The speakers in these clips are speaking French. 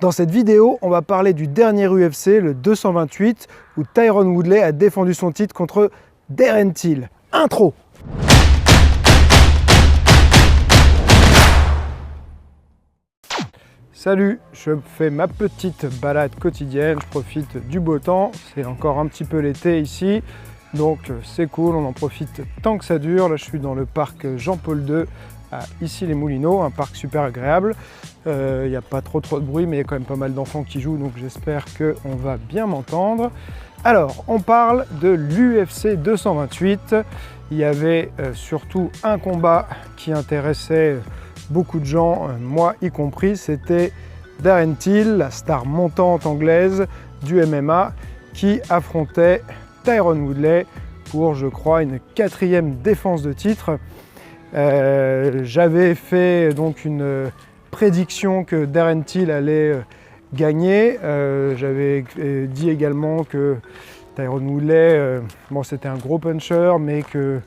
Dans cette vidéo, on va parler du dernier UFC, le 228, où Tyron Woodley a défendu son titre contre Darren Till. Intro. Salut, je fais ma petite balade quotidienne, je profite du beau temps, c'est encore un petit peu l'été ici, donc c'est cool, on en profite tant que ça dure. Là je suis dans le parc Jean-Paul II, à Issy-les-Moulineaux, un parc super agréable. Il n'y a pas trop de bruit, mais il y a quand même pas mal d'enfants qui jouent, donc j'espère qu'on va bien m'entendre. Alors, on parle de l'UFC 228. Il y avait surtout un combat qui intéressait beaucoup de gens, moi y compris, c'était Darren Till, la star montante anglaise du MMA, qui affrontait Tyron Woodley pour, je crois, une 4e défense de titre. J'avais fait donc une prédiction que Darren Till allait gagner. J'avais dit également que Tyron Woodley, bon, c'était un gros puncher, mais que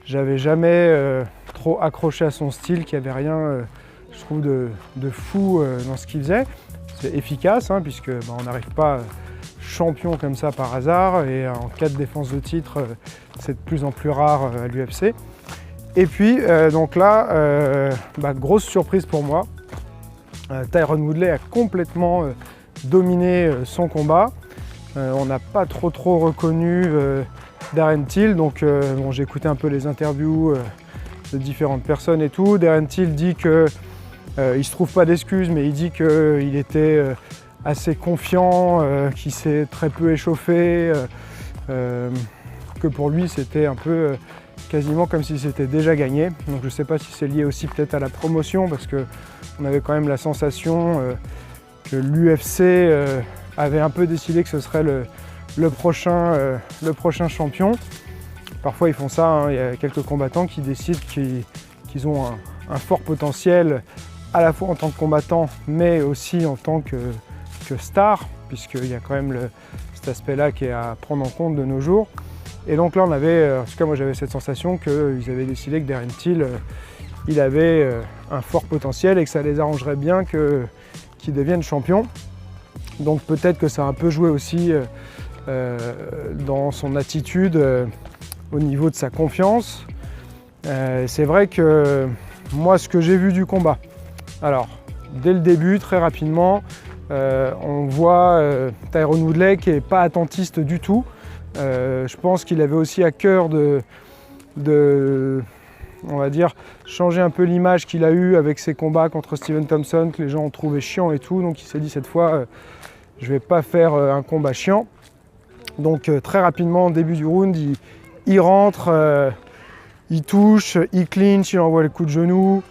j'avais jamais trop accroché à son style, qu'il n'y avait rien, je trouve, de fou dans ce qu'il faisait. C'est efficace, hein, puisque on n'arrive pas champion comme ça par hasard, et en cas de défense de titre, c'est de plus en plus rare à l'UFC. Et puis, donc là, grosse surprise pour moi, Tyron Woodley a complètement dominé son combat. On n'a pas trop reconnu Darren Till, donc bon, j'ai écouté un peu les interviews de différentes personnes et tout. Darren Till dit que il se trouve pas d'excuses, mais il dit qu'il était assez confiant, qu'il s'est très peu échauffé, que pour lui c'était un peu quasiment comme si c'était déjà gagné. Donc je ne sais pas si c'est lié aussi peut-être à la promotion, parce qu'on avait quand même la sensation que l'UFC avait un peu décidé que ce serait le prochain champion. Parfois ils font ça, hein. Il y a quelques combattants qui décident qu'ils ont un fort potentiel à la fois en tant que combattant, mais aussi en tant que star, puisqu'il y a quand même cet aspect-là qui est à prendre en compte de nos jours. Et donc là on avait, en tout cas moi j'avais cette sensation qu'ils avaient décidé que Darren Till, il avait un fort potentiel et que ça les arrangerait bien qu'il devienne champion. Donc peut-être que ça a un peu joué aussi dans son attitude au niveau de sa confiance. C'est vrai que moi, ce que j'ai vu du combat, alors dès le début, très rapidement, on voit Tyron Woodley qui n'est pas attentiste du tout. Je pense qu'il avait aussi à cœur de on va dire, changer un peu l'image qu'il a eue avec ses combats contre Stephen Thompson, que les gens ont trouvé chiant et tout. Donc il s'est dit cette fois, je ne vais pas faire un combat chiant. Donc très rapidement, au début du round, il rentre, il touche, il clinch, il envoie le coup de genou,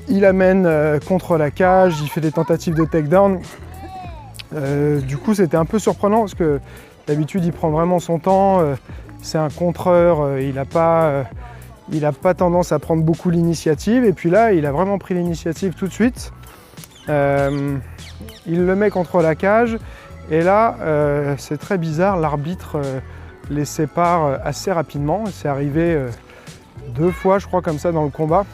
il amène contre la cage, il fait des tentatives de takedown. Du coup, c'était un peu surprenant parce que d'habitude, il prend vraiment son temps. C'est un contreur, il n'a pas tendance à prendre beaucoup l'initiative. Et puis là, il a vraiment pris l'initiative tout de suite. Il le met contre la cage. Et là, c'est très bizarre, l'arbitre les sépare assez rapidement. C'est arrivé 2 fois, je crois, comme ça dans le combat,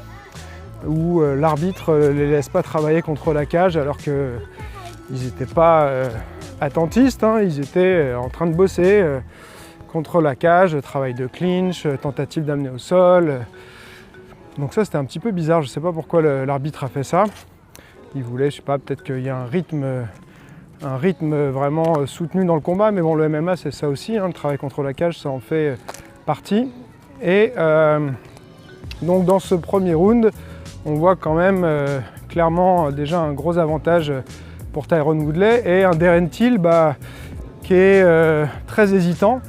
où l'arbitre ne les laisse pas travailler contre la cage alors qu'ils n'étaient pas attentistes, hein. Ils étaient en train de bosser contre la cage, travail de clinch, tentative d'amener au sol. Donc ça, c'était un petit peu bizarre. Je ne sais pas pourquoi l'arbitre a fait ça. Il voulait, je sais pas, peut-être qu'il y a un rythme vraiment soutenu dans le combat, mais bon, le MMA c'est ça aussi, hein, le travail contre la cage, ça en fait partie. Et donc dans ce premier round, on voit quand même clairement déjà un gros avantage pour Tyron Woodley et un Darren Till qui est très hésitant.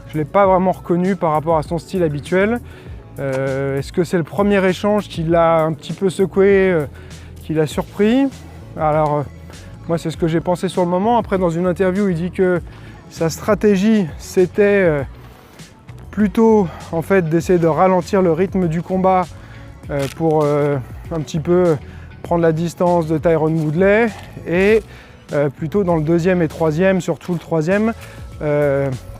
Je ne l'ai pas vraiment reconnu par rapport à son style habituel. Est-ce que c'est le premier échange qui l'a un petit peu secoué, qui l'a surpris? Alors moi c'est ce que j'ai pensé sur le moment. Après dans une interview il dit que sa stratégie c'était plutôt en fait d'essayer de ralentir le rythme du combat pour un petit peu prendre la distance de Tyron Woodley et plutôt dans le 2e et 3e, surtout le 3e,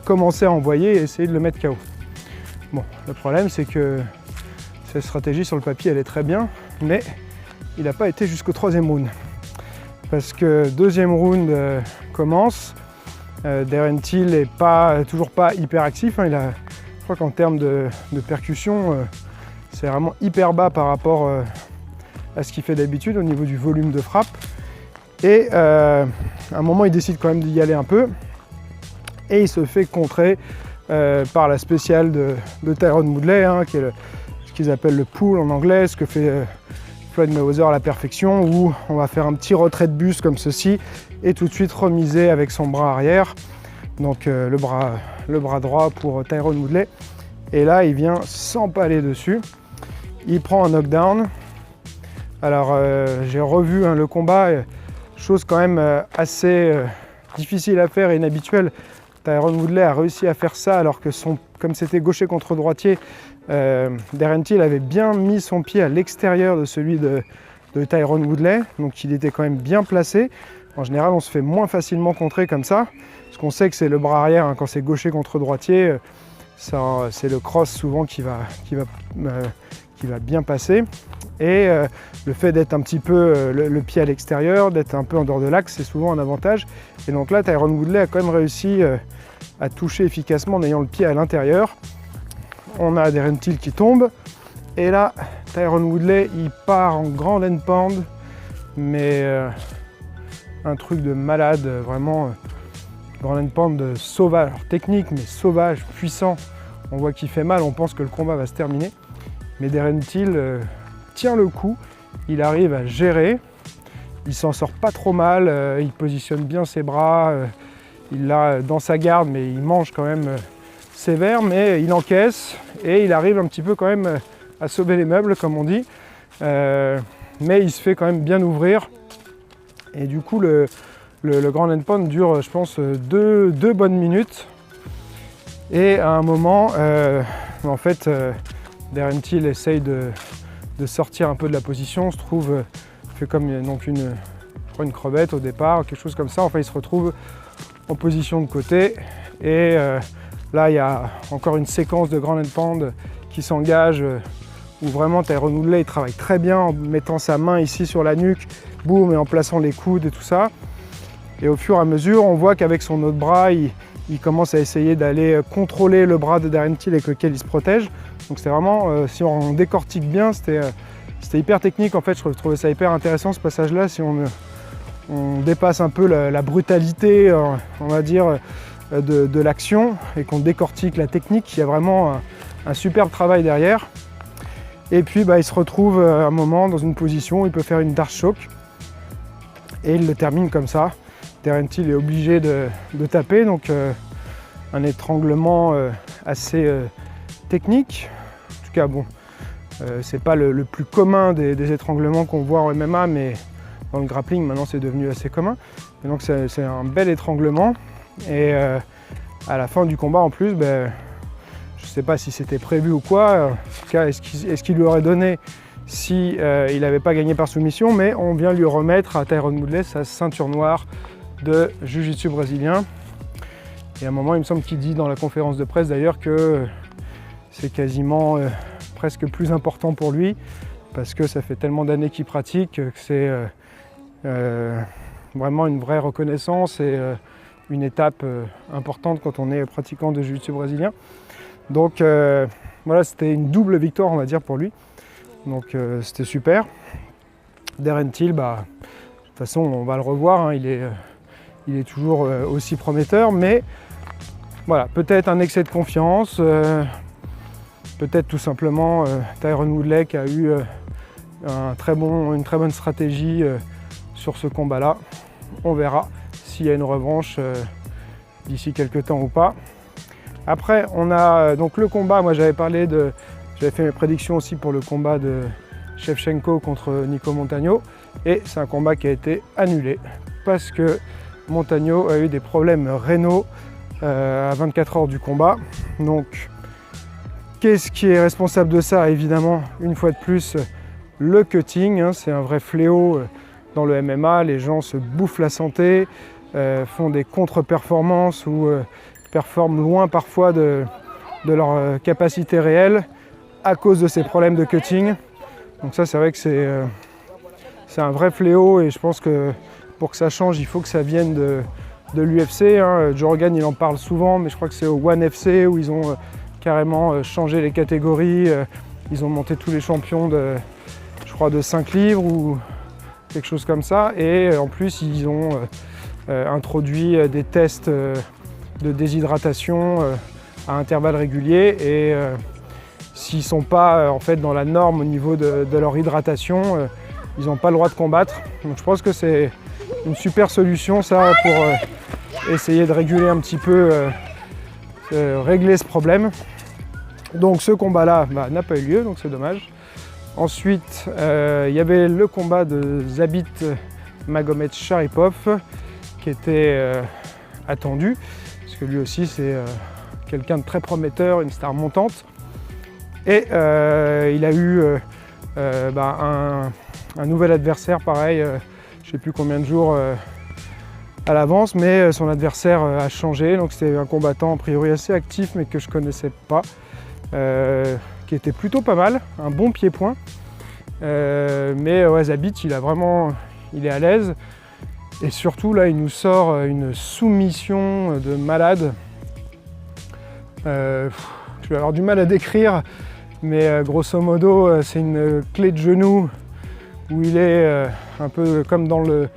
commencer à envoyer et essayer de le mettre KO. Bon, le problème c'est que cette stratégie sur le papier elle est très bien, mais il n'a pas été jusqu'au 3e round. parce que deuxième round commence. Darren Till n'est toujours pas hyper actif, hein. Je crois qu'en termes de percussion, c'est vraiment hyper bas par rapport à ce qu'il fait d'habitude au niveau du volume de frappe. Et à un moment, il décide quand même d'y aller un peu. Et il se fait contrer par la spéciale de Tyron Woodley, hein, qui est ce qu'ils appellent le pull en anglais, ce que fait Floyd Mayweather à la perfection, où on va faire un petit retrait de buste comme ceci et tout de suite remiser avec son bras arrière. Donc le bras droit pour Tyron Woodley. Et là, il vient s'empaler dessus. Il prend un knockdown. Alors j'ai revu le combat, chose quand même assez difficile à faire et inhabituelle. Tyron Woodley a réussi à faire ça alors que comme c'était gaucher contre droitier, Darren Till avait bien mis son pied à l'extérieur de celui de Tyron Woodley, donc il était quand même bien placé. En général, on se fait moins facilement contrer comme ça, parce qu'on sait que c'est le bras arrière, hein, quand c'est gaucher contre droitier, c'est le cross souvent qui va bien passer. Et le fait d'être un petit peu le pied à l'extérieur, d'être un peu en dehors de l'axe, c'est souvent un avantage. Et donc là, Tyron Woodley a quand même réussi à toucher efficacement en ayant le pied à l'intérieur. On a Darren Till qui tombe. Et là, Tyron Woodley, il part en grand end pound, mais un truc de malade, vraiment grand end pound sauvage, alors, technique, mais sauvage, puissant. On voit qu'il fait mal, on pense que le combat va se terminer. Mais Darren Till tient le coup, il arrive à gérer, il s'en sort pas trop mal, il positionne bien ses bras, il l'a dans sa garde, mais il mange quand même sévère, mais il encaisse et il arrive un petit peu quand même à sauver les meubles, comme on dit. Mais il se fait quand même bien ouvrir. Et du coup, le grand end pound dure, je pense, deux bonnes minutes. Et à un moment, en fait, Darren Till essaye de sortir un peu de la position, se trouve, fait comme donc une crevette au départ, quelque chose comme ça. Enfin, il se retrouve en position de côté. Et là, il y a encore une séquence de grand end pound qui s'engage, où vraiment Tyron Woodley il travaille très bien en mettant sa main ici sur la nuque, boum, et en plaçant les coudes et tout ça. Et au fur et à mesure, on voit qu'avec son autre bras, il commence à essayer d'aller contrôler le bras de Darren Till avec lequel il se protège. Donc c'est vraiment, si on décortique bien, c'était hyper technique en fait. Je trouvais ça hyper intéressant ce passage-là. Si on dépasse un peu la brutalité, on va dire, de l'action et qu'on décortique la technique, il y a vraiment un superbe travail derrière. Et puis il se retrouve à un moment dans une position où il peut faire une Darce Choke et il le termine comme ça. Darren Till est obligé de taper, donc un étranglement assez technique. En tout cas, bon, c'est pas le plus commun des étranglements qu'on voit en MMA, mais dans le grappling, maintenant, c'est devenu assez commun. Et donc, c'est un bel étranglement. Et à la fin du combat, en plus, je sais pas si c'était prévu ou quoi. En tout cas, est-ce qu'il lui aurait donné si il n'avait pas gagné par soumission, mais on vient lui remettre à Tyron Woodley sa ceinture noire de jiu-jitsu brésilien. Et à un moment, il me semble qu'il dit dans la conférence de presse d'ailleurs que c'est quasiment presque plus important pour lui, parce que ça fait tellement d'années qu'il pratique que c'est vraiment une vraie reconnaissance et une étape importante quand on est pratiquant de jiu-jitsu brésilien. Donc voilà, c'était une double victoire, on va dire, pour lui. Donc c'était super. Darren Till, de toute façon, on va le revoir, hein, il est toujours aussi prometteur, mais voilà, peut-être un excès de confiance, peut-être tout simplement Tyron Woodley qui a eu une très bonne stratégie sur ce combat-là. On verra s'il y a une revanche d'ici quelques temps ou pas. Après, on a donc le combat, moi j'avais fait mes prédictions aussi pour le combat de Shevchenko contre Nico Montagno, et c'est un combat qui a été annulé parce que Montagno a eu des problèmes rénaux à 24 heures du combat. Donc, qu'est-ce qui est responsable de ça? Évidemment, une fois de plus, le cutting, hein, c'est un vrai fléau dans le MMA. Les gens se bouffent la santé, font des contre-performances ou performent loin parfois de leur capacité réelle à cause de ces problèmes de cutting. Donc ça, c'est vrai que c'est un vrai fléau, et je pense que pour que ça change, il faut que ça vienne de l'UFC. Hein. Joe Rogan, il en parle souvent, mais je crois que c'est au ONE FC où ils ont carrément changé les catégories. Ils ont monté tous les champions je crois, de 5 livres ou quelque chose comme ça. Et en plus, ils ont introduit des tests de déshydratation à intervalles réguliers. Et s'ils ne sont pas en fait, dans la norme au niveau de leur hydratation, ils n'ont pas le droit de combattre. Donc je pense que c'est une super solution ça pour essayer de réguler un petit peu, régler ce problème. Donc ce combat-là n'a pas eu lieu, donc c'est dommage. Ensuite, il y avait le combat de Zabit Magomedsharipov qui était attendu, parce que lui aussi c'est quelqu'un de très prometteur, une star montante. Et il a eu un nouvel adversaire, pareil, je ne sais plus combien de jours à l'avance, mais son adversaire a changé, donc c'était un combattant a priori assez actif mais que je ne connaissais pas. Qui était plutôt pas mal, un bon pied-point. Mais ouais, Zabit, il est à l'aise. Et surtout, là, il nous sort une soumission de malade. Je vais avoir du mal à décrire, mais grosso modo, c'est une clé de genou où il est un peu comme dans le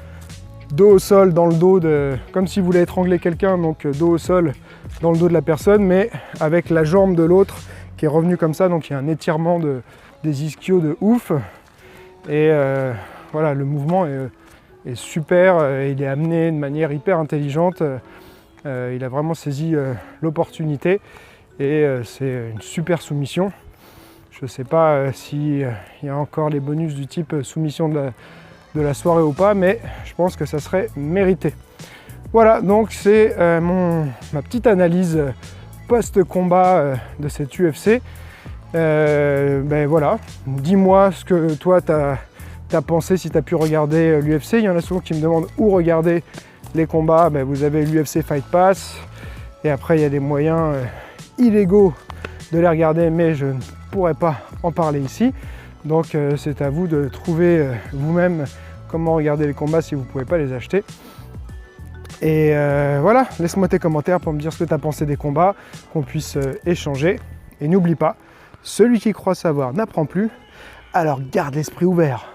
dos au sol, dans le dos comme si vous voulez étrangler quelqu'un, donc dos au sol, dans le dos de la personne, mais avec la jambe de l'autre qui est revenu comme ça, donc il y a un étirement des ischios de ouf. Et voilà, le mouvement est super, il est amené de manière hyper intelligente. Il a vraiment saisi l'opportunité et c'est une super soumission. Je ne sais pas s'il y a encore les bonus du type soumission de la soirée ou pas, mais je pense que ça serait mérité. Voilà, donc c'est ma petite analyse post-combat de cette UFC. Voilà, dis-moi ce que toi t'as pensé, si tu as pu regarder l'UFC. Il y en a souvent qui me demandent où regarder les combats. Vous avez l'UFC Fight Pass et après il y a des moyens illégaux de les regarder, mais je ne pourrais pas en parler ici. Donc c'est à vous de trouver vous-même comment regarder les combats si vous ne pouvez pas les acheter. Et voilà, laisse-moi tes commentaires pour me dire ce que tu as pensé des combats, qu'on puisse échanger. Et n'oublie pas, celui qui croit savoir n'apprend plus, alors garde l'esprit ouvert.